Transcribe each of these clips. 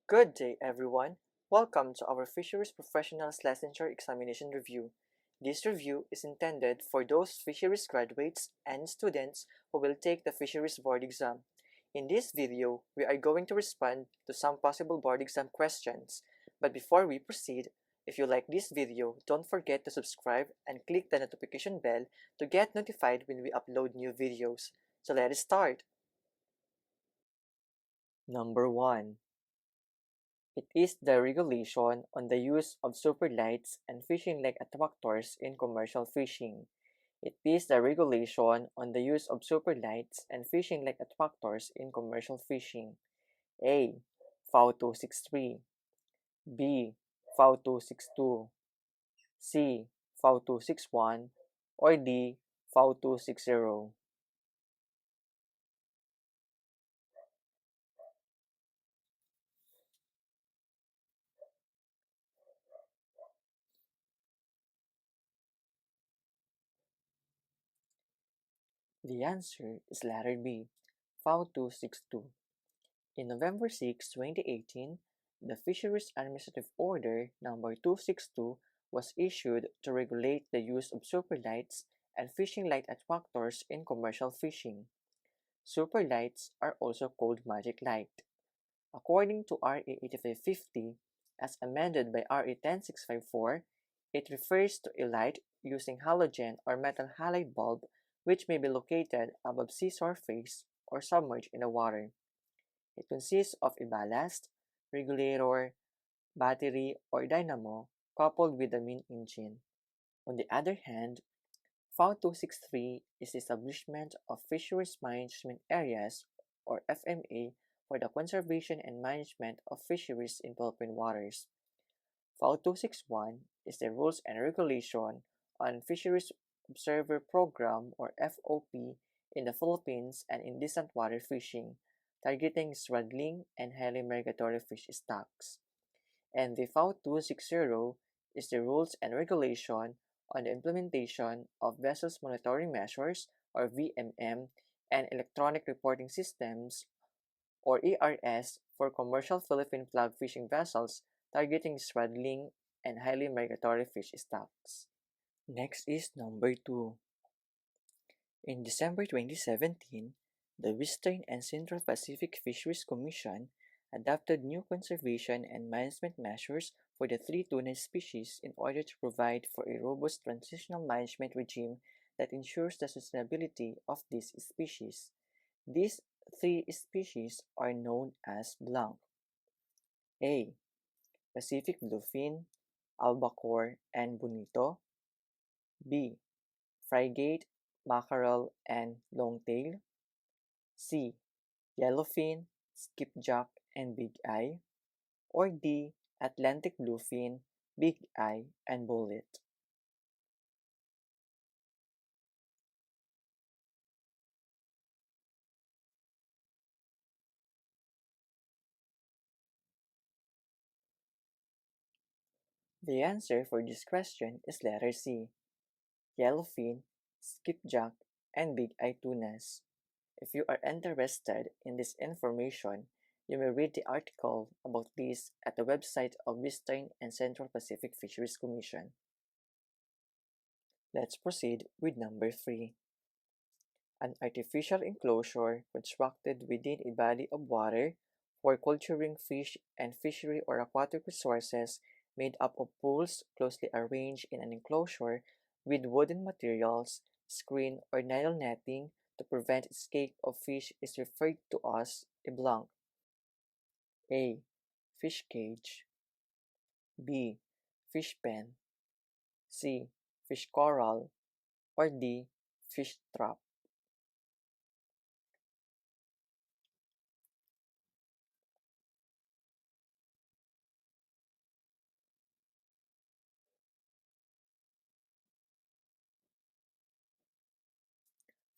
Good day, everyone. Welcome to our Fisheries Professionals Licensure Examination Review. This review is intended for those fisheries graduates and students who will take the Fisheries Board exam. In this video, we are going to respond to some possible board exam questions. But before we proceed, if you like this video, don't forget to subscribe and click the notification bell to get notified when we upload new videos. So let us start. Number 1. It is the regulation on the use of superlights and fishing leg attractors in commercial fishing. It is the regulation on the use of superlights and fishing leg attractors in commercial fishing. A. FAO 263. B. FAO 262. C. FAO 261. Or D. FAO 260. The answer is letter B. FAO 262. In November 6, 2018, the Fisheries Administrative Order Number 262 was issued to regulate the use of superlights and fishing light attractors in commercial fishing. Superlights are also called magic light. According to RA 8550, as amended by RA 10654, it refers to a light using halogen or metal halide bulb which may be located above sea surface or submerged in the water. It consists of a ballast, regulator, battery, or dynamo coupled with the main engine. On the other hand, FAO 263 is the establishment of Fisheries Management Areas or FMA for the conservation and management of fisheries in Philippine waters. FAO 261 is the Rules and Regulation on Fisheries Observer Program or FOP in the Philippines and in distant water fishing, targeting struggling and highly migratory fish stocks. And the FAO 260 is the Rules and Regulation on the implementation of Vessels Monitoring Measures or VMM and Electronic Reporting Systems or ERS for commercial Philippine flag fishing vessels targeting struggling and highly migratory fish stocks. Next is number 2. In December 2017, the Western and Central Pacific Fisheries Commission adopted new conservation and management measures for the three tuna species in order to provide for a robust transitional management regime that ensures the sustainability of these species. These three species are known as blank. A. Pacific bluefin, albacore, and bonito. B. Frigate, mackerel, and longtail. C. Yellowfin, skipjack, and big eye. Or D. Atlantic bluefin, big eye, and bullet. The answer for this question is letter C. Yellowfin, skipjack, and big eye tunas. If you are interested in this information, you may read the article about this at the website of Western and Central Pacific Fisheries Commission. Let's proceed with number 3. An artificial enclosure constructed within a body of water for culturing fish and fishery or aquatic resources made up of pools closely arranged in an enclosure with wooden materials, screen, or nylon netting to prevent escape of fish is referred to as a blank. A. Fish cage. B. Fish pen. C. Fish corral. Or D. Fish trap.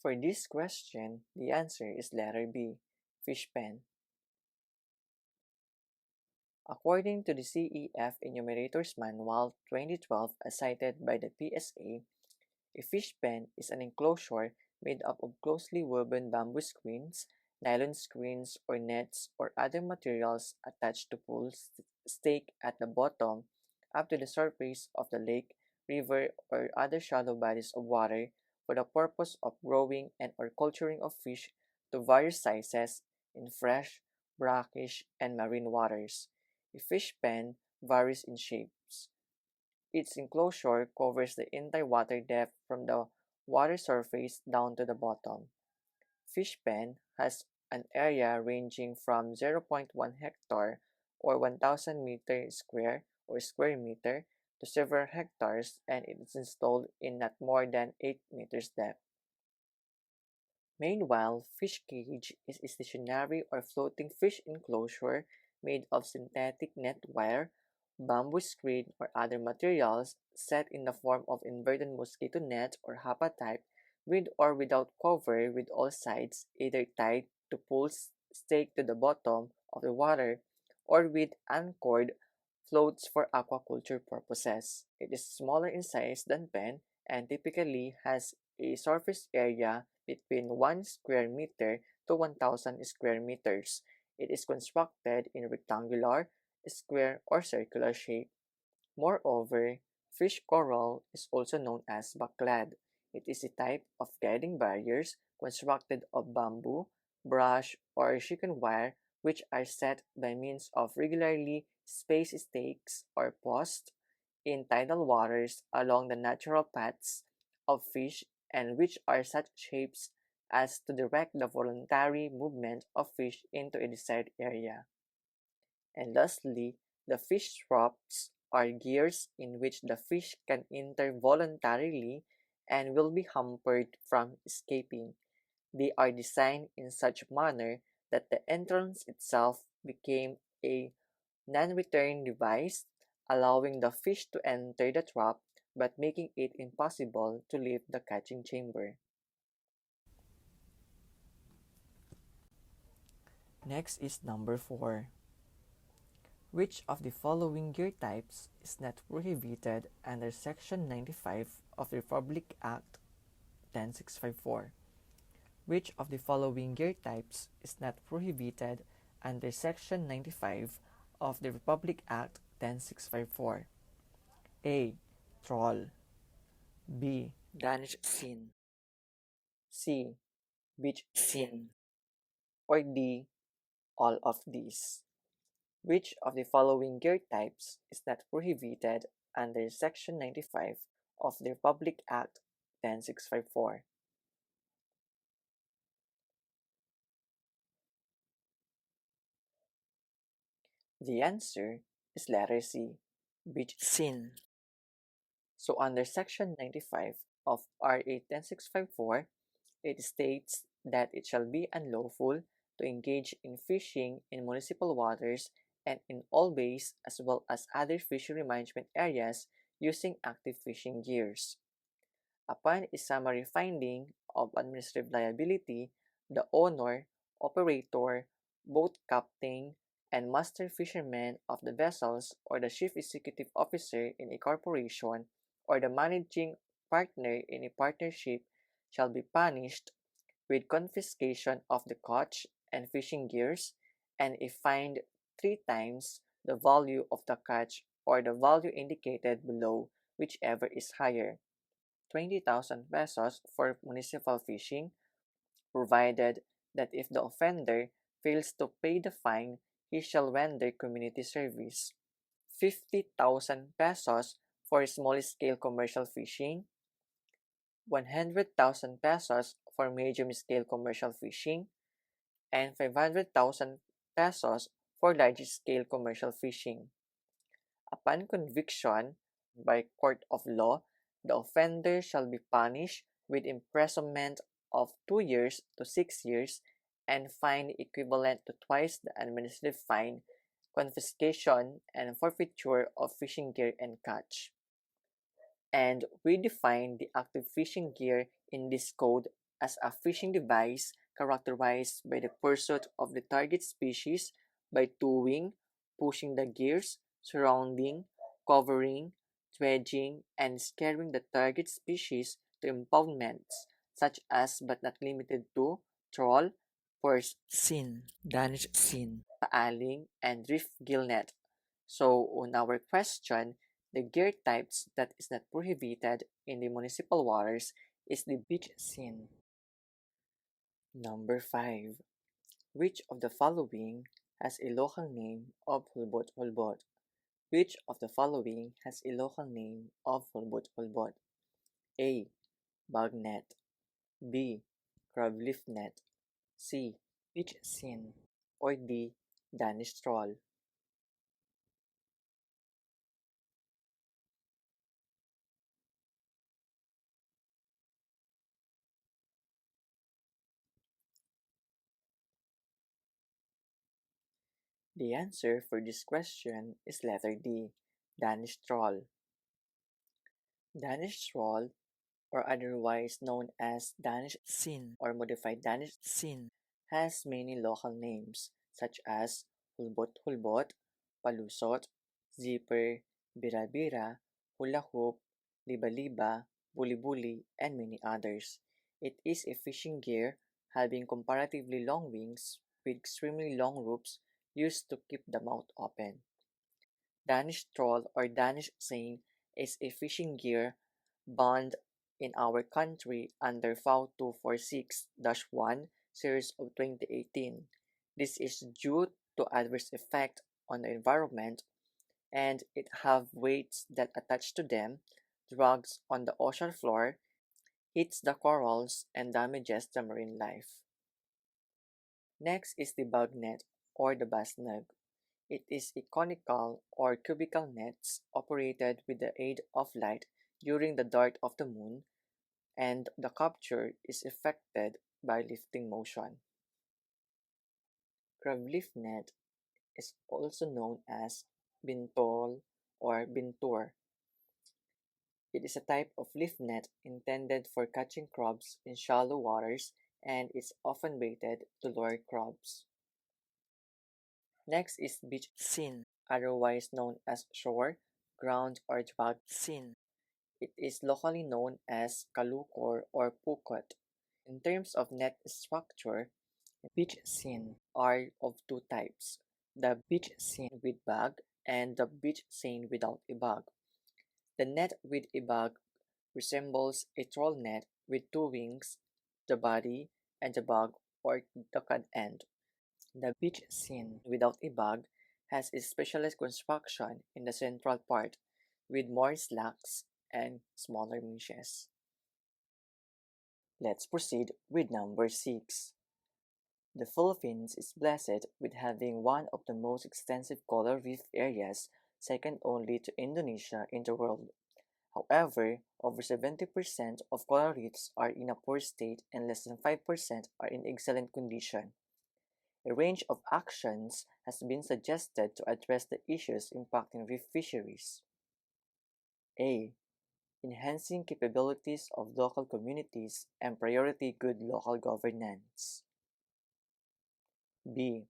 For this question, the answer is letter B. Fish pen. According to the CEF Enumerators Manual 2012 as cited by the PSA, a fish pen is an enclosure made up of closely woven bamboo screens nylon screens or nets or other materials attached to poles stake at the bottom up to the surface of the lake, river, or other shallow bodies of water for the purpose of growing and or culturing of fish to various sizes in fresh, brackish, and marine waters. A fish pen varies in shapes. Its enclosure covers the entire water depth from the water surface down to the bottom. Fish pen has an area ranging from 0.1 hectare or 1000 meter square or square meter to several hectares, and it is installed in not more than 8 meters depth. Meanwhile, fish cage is a stationary or floating fish enclosure made of synthetic net wire, bamboo screen, or other materials set in the form of inverted mosquito net or hapa type with or without cover with all sides either tied to poles staked to the bottom of the water or with anchored floats for aquaculture purposes. It is smaller in size than pen and typically has a surface area between 1 square meter to 1000 square meters. It is constructed in rectangular, square, or circular shape. Moreover, fish coral is also known as baklad. It is a type of guiding barriers constructed of bamboo, brush, or chicken wire which are set by means of regularly spaced stakes or posts in tidal waters along the natural paths of fish and which are such shapes as to direct the voluntary movement of fish into a desired area. And lastly, the fish traps are gears in which the fish can enter voluntarily and will be hampered from escaping. They are designed in such manner that the entrance itself became a non-return device, allowing the fish to enter the trap but making it impossible to leave the catching chamber. Next is number 4. Which of the following gear types is not prohibited under Section 95 of the Republic Act 10654? Which of the following gear types is not prohibited under Section 95 of the Republic Act 10654? A. Trawl. B. Danish sin. C. Beach sin. Or D. All of these. Which of the following gear types is not prohibited under Section 95 of the Republic Act 10654? The answer is letter C, beach sin. So under Section 95 of RA 10654, it states that it shall be unlawful to engage in fishing in municipal waters and in all bays as well as other fishery management areas using active fishing gears. Upon a summary finding of administrative liability, the owner, operator, boat captain, and master fisherman of the vessels or the chief executive officer in a corporation or the managing partner in a partnership shall be punished with confiscation of the catch and fishing gears and a fine 3 times the value of the catch or the value indicated below, whichever is higher. 20,000 pesos for municipal fishing, provided that if the offender fails to pay the fine, he shall render community service. 50,000 pesos for small-scale commercial fishing, 100,000 pesos for medium-scale commercial fishing, and 500,000 pesos for large-scale commercial fishing. Upon conviction by court of law, the offender shall be punished with imprisonment of 2 years to 6 years and fine equivalent to twice the administrative fine, confiscation, and forfeiture of fishing gear and catch. And we define the active fishing gear in this code as a fishing device characterized by the pursuit of the target species by towing, pushing the gears, surrounding, covering, dredging, and scaring the target species to impoundments such as but not limited to trawl, First, sin, Danish sin, paaling, and reef gill net. So, on our question, the gear types that is not prohibited in the municipal waters is the beach sin. Number 5. Which of the following has a local name of hulbot hulbot? Which of the following has a local name of hulbot hulbot? A. Bug net. B. Crab leaf net. C. Beach sin. Or D. Danish trawl. The answer for this question is letter D. Danish trawl. Danish trawl, or otherwise known as Danish sin or modified Danish sin, has many local names such as hulbot hulbot, palusot, zipper, bira-bira, hula hoop, liba-liba, buli-buli, and many others. It is a fishing gear having comparatively long wings with extremely long ropes used to keep the mouth open. Danish trawl or Danish seine is a fishing gear banned in our country under FAO 246-1 series of 2018. This is due to adverse effect on the environment, and it have weights that attach to them, drugs on the ocean floor, hits the corals, and damages the marine life. Next is the bug net or the basnag. It is a conical or cubical nets operated with the aid of light during the dark of the moon, and the capture is effected by lifting motion. Crab leaf net is also known as bintol or bintur. It is a type of leaf net intended for catching crabs in shallow waters and is often baited to lure crabs. Next is beach sin, otherwise known as shore, ground, or drag sin. It is locally known as kalukor or pukot. In terms of net structure, beach seine are of two types, the beach seine with bag and the beach seine without a bag. The net with a bag resembles a trawl net with two wings, the body, and the bag or the cad end. The beach seine without a bag has a specialized construction in the central part, with more slacks and smaller meshes. Let's proceed with number 6. The Philippines is blessed with having one of the most extensive coral reef areas, second only to Indonesia in the world. However, over 70% of coral reefs are in a poor state and less than 5% are in excellent condition. A range of actions has been suggested to address the issues impacting reef fisheries. A. Enhancing capabilities of local communities and priority good local governance. B.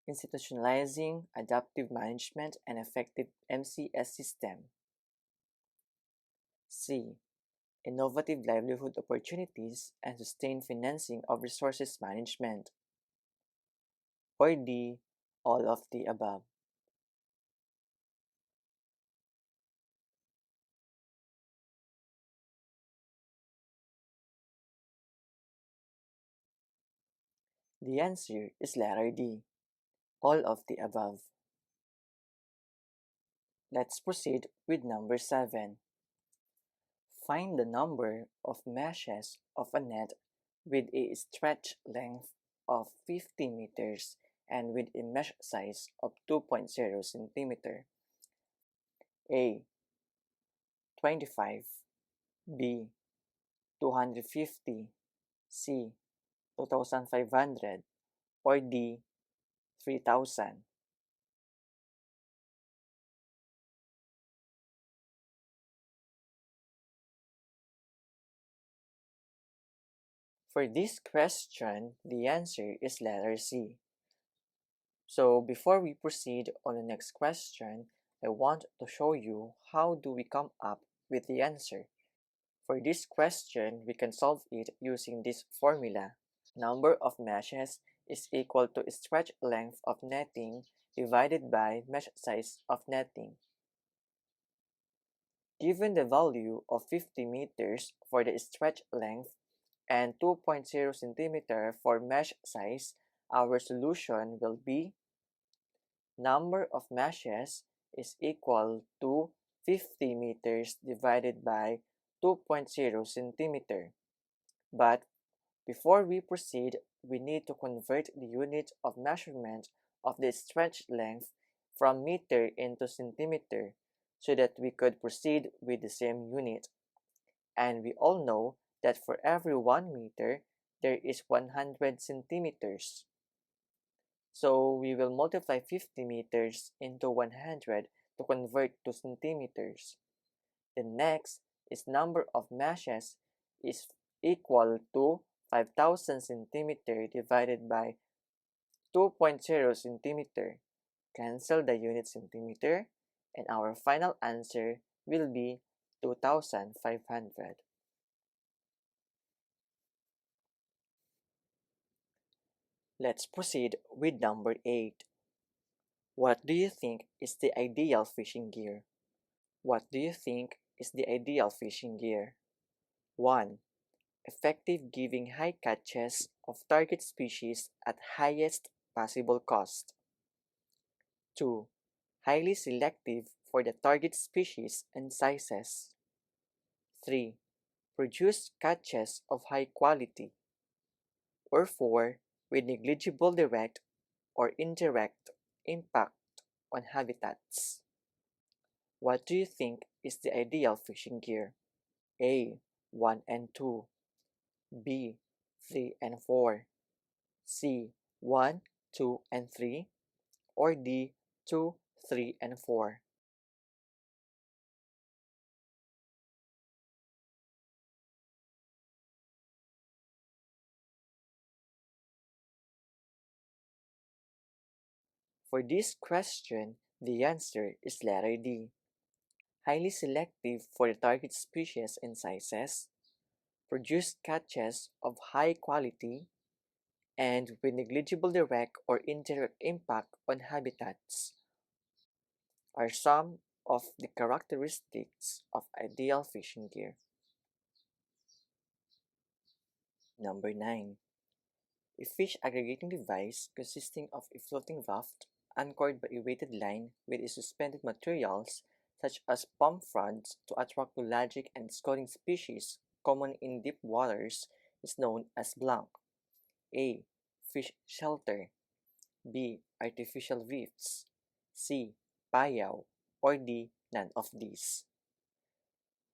Institutionalizing adaptive management and effective MCS system. C. Innovative livelihood opportunities and sustained financing of resources management. Or D. All of the above. The answer is letter D. All of the above. Let's proceed with number 7. Find the number of meshes of a net with a stretch length of 50 meters and with a mesh size of 2.0 centimeter. A. 25. B. 250. C. 2,500. Or D. 3,000. For this question, the answer is letter C. So before we proceed on the next question, I want to show you how do we come up with the answer. For this question, we can solve it using this formula. Number of meshes is equal to stretch length of netting divided by mesh size of netting. Given the value of 50 meters for the stretch length and 2.0 cm for mesh size, our solution will be number of meshes is equal to 50 meters divided by 2.0 cm. But before we proceed, we need to convert the unit of measurement of the stretch length from meter into centimeter so that we could proceed with the same unit. And we all know that for every 1 meter, there is 100 centimeters. So we will multiply 50 meters into 100 to convert to centimeters. The next is number of meshes is equal to 5,000 centimeter divided by 2.0 centimeter. Cancel the unit centimeter and our final answer will be 2,500. Let's proceed with number 8. What do you think is the ideal fishing gear? What do you think is the ideal fishing gear? 1. Effective giving high catches of target species at highest possible cost. 2. Highly selective for the target species and sizes. 3. Produce catches of high quality. Or 4. With negligible direct or indirect impact on habitats. What do you think is the ideal fishing gear? A. 1 and 2. B. 3 and 4. C. 1, 2, and 3. Or D. 2, 3, and 4. For this question, the answer is letter D. Highly selective for the target species and sizes, produce catches of high quality, and with negligible direct or indirect impact on habitats are some of the characteristics of ideal fishing gear. Number 9. A fish aggregating device consisting of a floating raft anchored by a weighted line with a suspended materials such as palm fronds to attract pelagic and scoring species common in deep waters is known as blank. A. Fish shelter. B. Artificial reefs. C. Payao. Or D. None of these.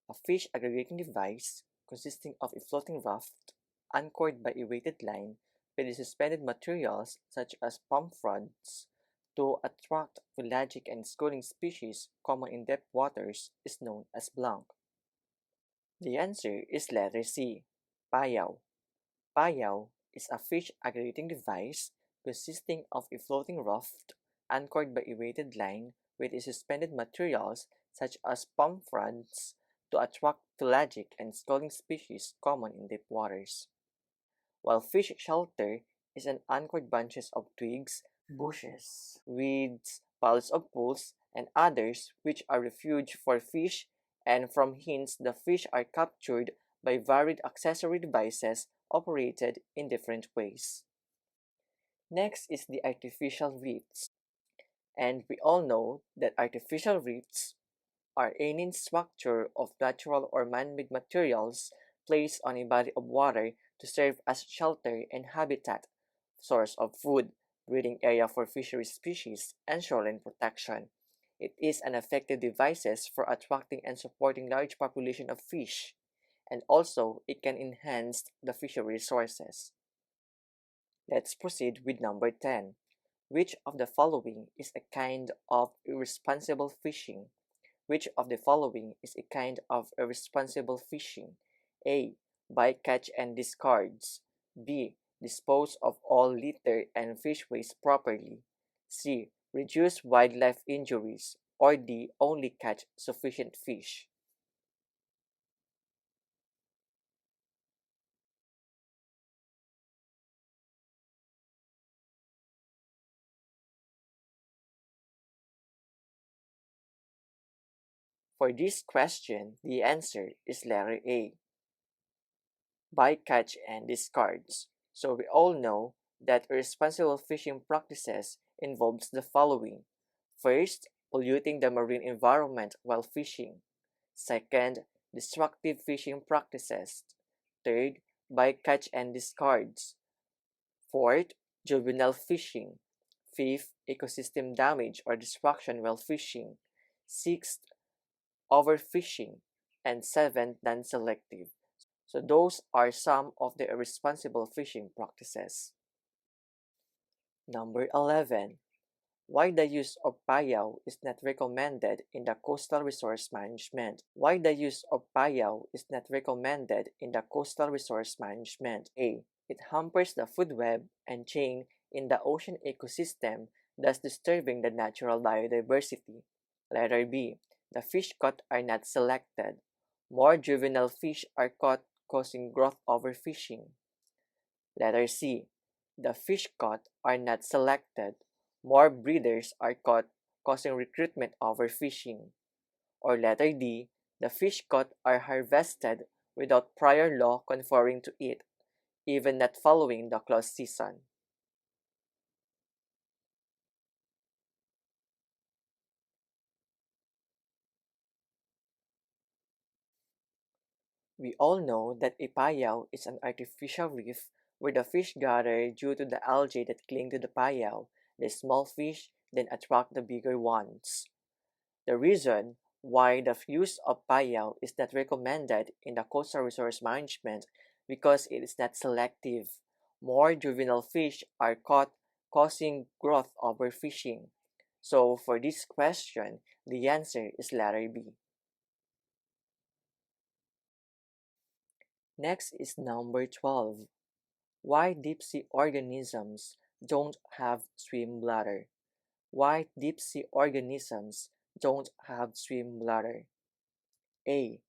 A fish aggregating device consisting of a floating raft anchored by a weighted line with suspended materials such as palm fronds to attract pelagic and schooling species common in deep waters is known as blank. The answer is letter C, payao. Payao is a fish aggregating device consisting of a floating raft anchored by a weighted line with suspended materials such as palm fronds to attract pelagic and schooling species common in deep waters. While fish shelter is an anchored bunches of twigs, bushes, weeds, piles of pools, and others which are refuge for fish, and from hence the fish are captured by varied accessory devices operated in different ways. Next is the artificial reefs, and we all know that artificial reefs are any structure of natural or man-made materials placed on a body of water to serve as shelter and habitat, source of food, breeding area for fishery species, and shoreline protection. It is an effective device for attracting and supporting large population of fish, and also it can enhance the fishery resources. Let's proceed with number 10. Which of the following is a kind of irresponsible fishing? Which of the following is a kind of irresponsible fishing? A. Bycatch and discards. B. Dispose of all litter and fish waste properly. C. Reduce wildlife injuries. Or D. Only catch sufficient fish. For this question, the answer is letter A, bycatch and discards. So we all know that irresponsible fishing practices involves the following. First, polluting the marine environment while fishing. Second, destructive fishing practices. Third, bycatch and discards. Fourth, juvenile fishing. Fifth, ecosystem damage or destruction while fishing. Sixth, overfishing. And seventh, non-selective. So those are some of the irresponsible fishing practices. Number 11. Why the use of payao is not recommended in the coastal resource management? Why the use of payao is not recommended in the coastal resource management? A. It hampers the food web and chain in the ocean ecosystem, thus disturbing the natural biodiversity. Letter B. The fish caught are not selected. More juvenile fish are caught, causing growth overfishing. Letter C. The fish caught are not selected. More breeders are caught, causing recruitment overfishing. Or letter D. The fish caught are harvested without prior law conferring to it, even not following the close season. We all know that a payao is an artificial reef where the fish gather due to the algae that cling to the payao. The small fish then attract the bigger ones. The reason why the use of payao is not recommended in the coastal resource management because it is not selective. More juvenile fish are caught, causing growth overfishing. So for this question, the answer is letter B. Next is number 12. Why deep sea organisms don't have swim bladder? Why deep sea organisms don't have swim bladder? A.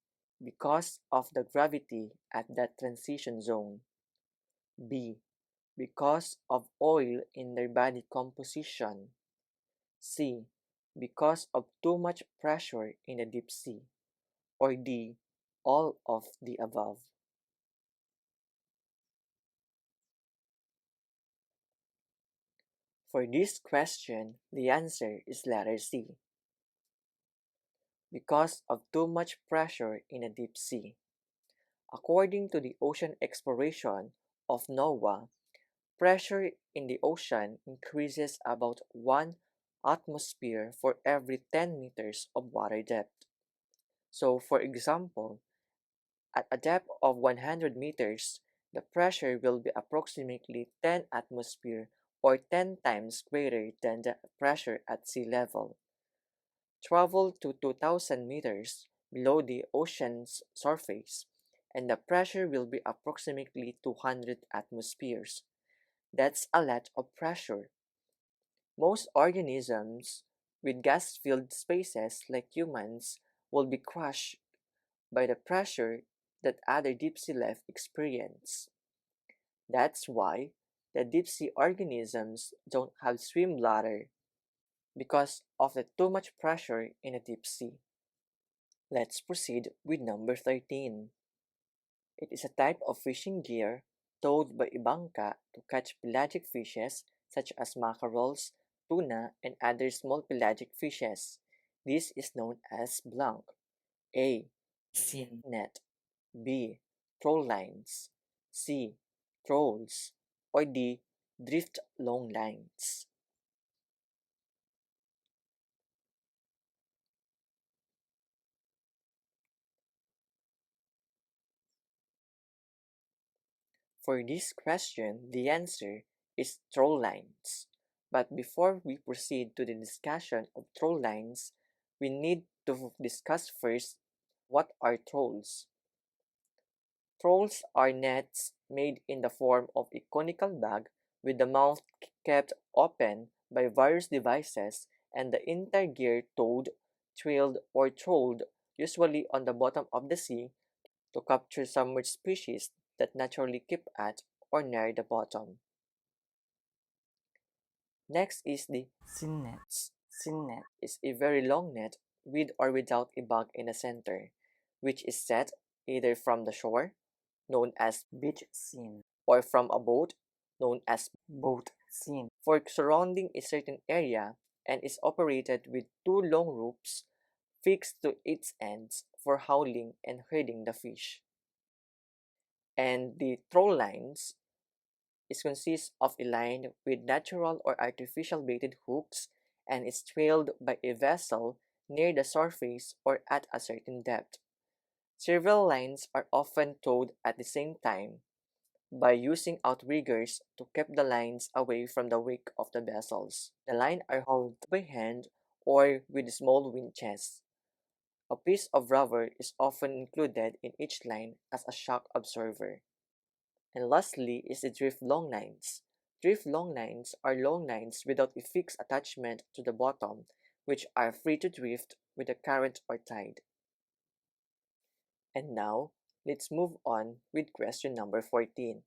Because of the gravity at that transition zone. B. Because of oil in their body composition. C. Because of too much pressure in the deep sea. Or D. All of the above. For this question, the answer is letter C. Because of too much pressure in the deep sea. According to the ocean exploration of NOAA, pressure in the ocean increases about 1 atmosphere for every 10 meters of water depth. So, for example, at a depth of 100 meters, the pressure will be approximately 10 atmosphere or 10 times greater than the pressure at sea level. Travel to 2,000 meters below the ocean's surface, and the pressure will be approximately 200 atmospheres. That's a lot of pressure. Most organisms with gas-filled spaces like humans will be crushed by the pressure that other deep-sea life experience. That's why the deep-sea organisms don't have swim bladder because of the too much pressure in the deep sea. Let's proceed with number 13. It is a type of fishing gear towed by a banca to catch pelagic fishes such as mackerels, tuna, and other small pelagic fishes. This is known as blank. A. Sin net. B. Troll lines. C. Trolls. Or D. Drift long lines. For this question, the answer is troll lines. But before we proceed to the discussion of troll lines, we need to discuss first what are trolls. Trolls are nets made in the form of a conical bag with the mouth kept open by various devices and the entire gear towed, trailed, or trolled, usually on the bottom of the sea, to capture submerged species that naturally keep at or near the bottom. Next is the sin nets. Sin net is a very long net with or without a bug in the center, which is set either from the shore, known as beach scene, or from a boat, known as boat scene, for surrounding a certain area and is operated with two long ropes fixed to its ends for hauling and herding the fish. And the troll lines is consists of a line with natural or artificial baited hooks and is trailed by a vessel near the surface or at a certain depth. Several lines are often towed at the same time by using outriggers to keep the lines away from the wake of the vessels. The lines are hauled by hand or with small winches. A piece of rubber is often included in each line as a shock absorber. And lastly is the drift long lines. Drift long lines are long lines without a fixed attachment to the bottom, which are free to drift with the current or tide. And now, let's move on with question number 14.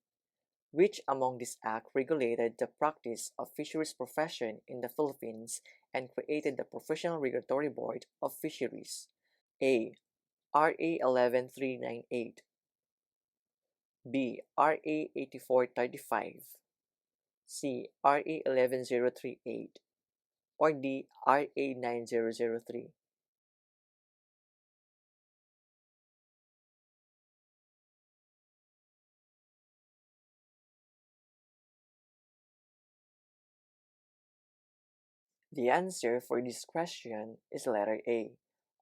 Which among these acts regulated the practice of fisheries profession in the Philippines and created the Professional Regulatory Board of Fisheries? A. RA 11398, B. RA 8435, C. RA 11038, or D. RA 9003. The answer for this question is letter A,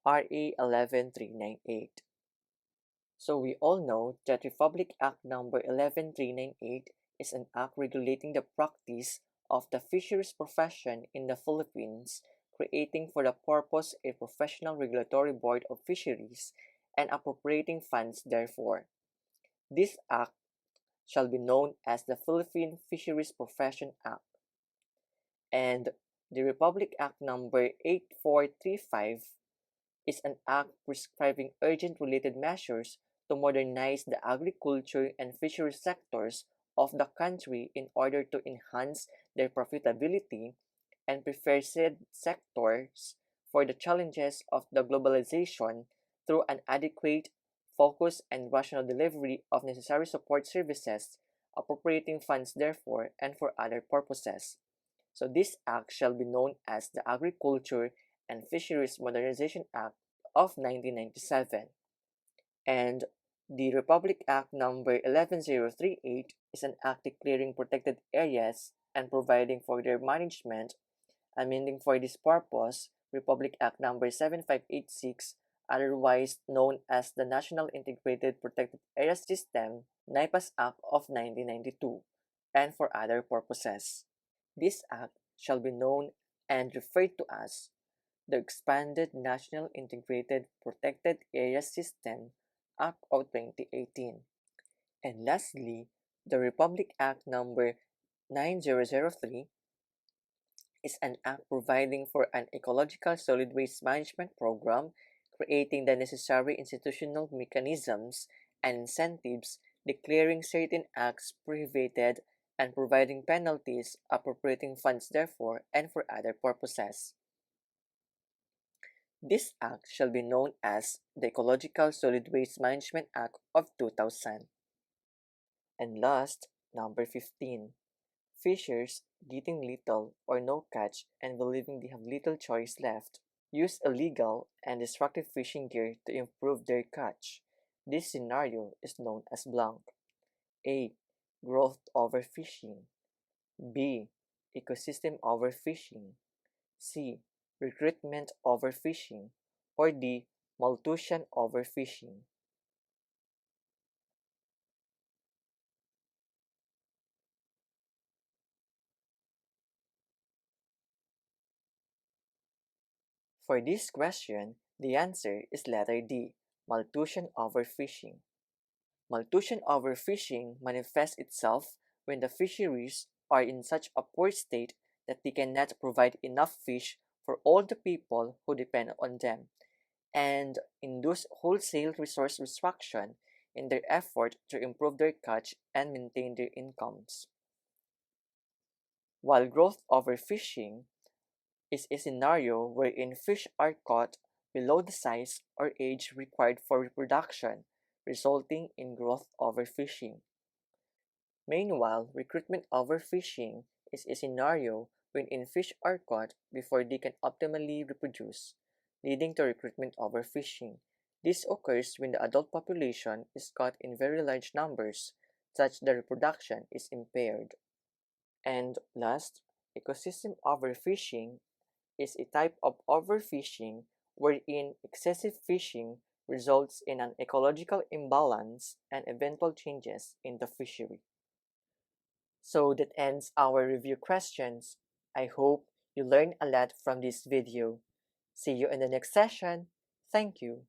RA 11398. So we all know that Republic Act number 11398 is an act regulating the practice of the fisheries profession in the Philippines, creating for the purpose a professional regulatory board of fisheries and appropriating funds therefore. This act shall be known as the Philippine Fisheries Profession Act, and the Republic Act number 8435 is an act prescribing urgent related measures to modernize the agriculture and fishery sectors of the country in order to enhance their profitability and prepare said sectors for the challenges of the globalization through an adequate, focused, and rational delivery of necessary support services, appropriating funds therefore and for other purposes. So this act shall be known as the Agriculture and Fisheries Modernization Act of 1997. And the Republic Act number 11038 is an act declaring protected areas and providing for their management, amending for this purpose Republic Act number 7586, otherwise known as the National Integrated Protected Area System NIPAS Act of 1992, and for other purposes. This act shall be known and referred to as the Expanded National Integrated Protected Area System Act of 2018. And lastly, the Republic Act number 9003 is an act providing for an ecological solid waste management program, creating the necessary institutional mechanisms and incentives, declaring certain acts prohibited, and providing penalties, appropriating funds therefore and for other purposes. This act shall be known as the Ecological Solid Waste Management Act of 2000. And last, number 15. Fishers getting little or no catch and believing they have little choice left use illegal and destructive fishing gear to improve their catch. This scenario is known as blank. A. Growth overfishing. B. Ecosystem overfishing. C. Recruitment overfishing. Or D. Malthusian overfishing. For this question, the answer is letter D. Malthusian overfishing. Malthusian overfishing manifests itself when the fisheries are in such a poor state that they cannot provide enough fish for all the people who depend on them, and induce wholesale resource destruction in their effort to improve their catch and maintain their incomes. While growth overfishing is a scenario wherein fish are caught below the size or age required for reproduction, resulting in growth overfishing. Meanwhile, recruitment overfishing is a scenario wherein fish are caught before they can optimally reproduce, leading to recruitment overfishing. This occurs when the adult population is caught in very large numbers, such that reproduction is impaired. And last, ecosystem overfishing is a type of overfishing wherein excessive fishing results in an ecological imbalance and eventual changes in the fishery. So that ends our review questions. I hope you learned a lot from this video. See you in the next session. Thank you.